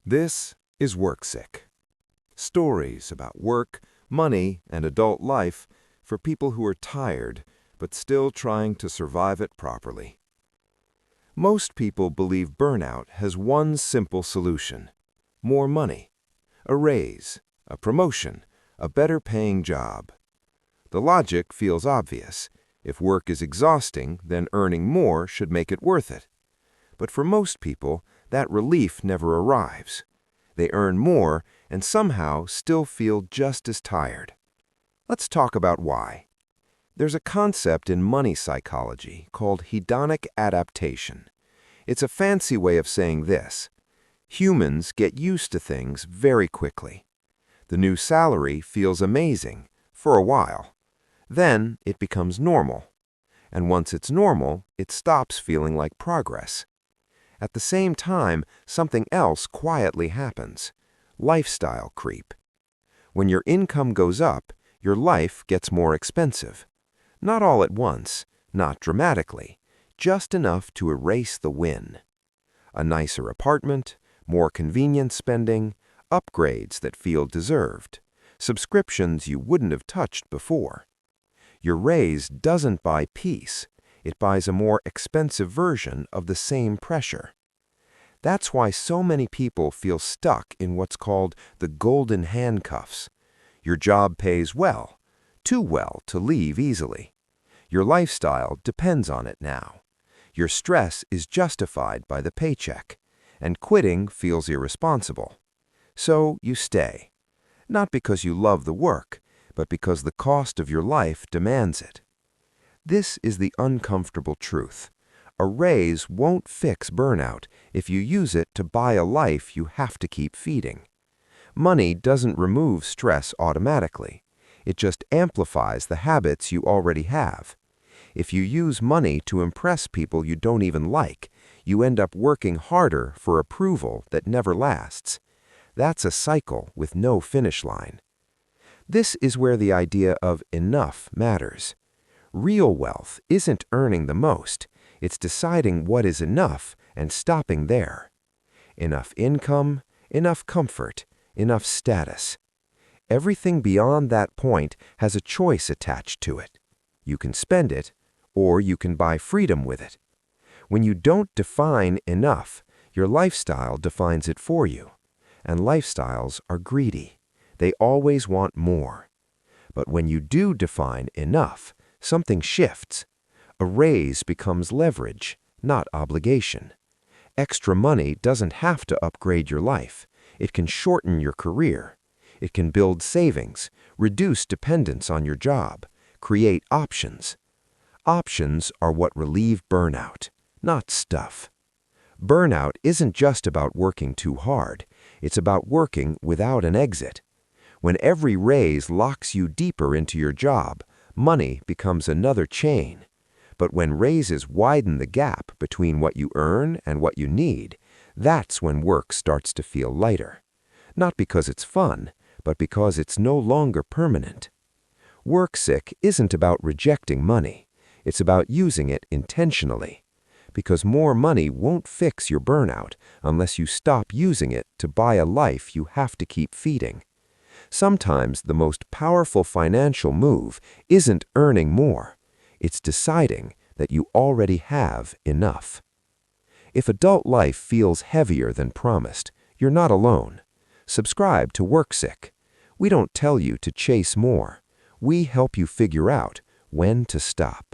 This is WorkSick. Stories about work, money, and adult life for people who are tired but still trying to survive it properly. Most people believe burnout has one simple solution: more money, a raise, a promotion, a better-paying job. The logic feels obvious. If work is exhausting, then earning more should make it worth it. But for most people, that relief never arrives. They earn more and somehow still feel just as tired. Let's talk about why. There's a concept in money psychology called hedonic adaptation. It's a fancy way of saying this: humans get used to things very quickly. The new salary feels amazing for a while. Then it becomes normal. And once it's normal, it stops feeling like progress. At the same time, something else quietly happens: lifestyle creep. When your income goes up, your life gets more expensive. Not all at once, not dramatically, just enough to erase the win. A nicer apartment, more convenient spending, upgrades that feel deserved, subscriptions you wouldn't have touched before. Your raise doesn't buy peace. It buys a more expensive version of the same pressure. That's why so many people feel stuck in what's called the golden handcuffs. Your job pays well, too well to leave easily. Your lifestyle depends on it now. Your stress is justified by the paycheck, and quitting feels irresponsible. So you stay, not because you love the work, but because the cost of your life demands it. This is the uncomfortable truth. A raise won't fix burnout if you use it to buy a life you have to keep feeding. Money doesn't remove stress automatically. It just amplifies the habits you already have. If you use money to impress people you don't even like, you end up working harder for approval that never lasts. That's a cycle with no finish line. This is where the idea of enough matters. Real wealth isn't earning the most. It's deciding what is enough and stopping there. Enough income, enough comfort, enough status. Everything beyond that point has a choice attached to it. You can spend it, or you can buy freedom with it. When you don't define enough, your lifestyle defines it for you. And lifestyles are greedy. They always want more. But when you do define enough, something shifts. A raise becomes leverage, not obligation. Extra money doesn't have to upgrade your life. It can shorten your career. It can build savings, reduce dependence on your job, create options. Options are what relieve burnout, not stuff. Burnout isn't just about working too hard. It's about working without an exit. When every raise locks you deeper into your job, money becomes another chain. But when raises widen the gap between what you earn and what you need, that's when work starts to feel lighter. Not because it's fun, but because it's no longer permanent. WorkSick isn't about rejecting money. It's about using it intentionally. Because more money won't fix your burnout unless you stop using it to buy a life you have to keep feeding. Sometimes the most powerful financial move isn't earning more. It's deciding that you already have enough. If adult life feels heavier than promised, you're not alone. Subscribe to WorkSick. We don't tell you to chase more. We help you figure out when to stop.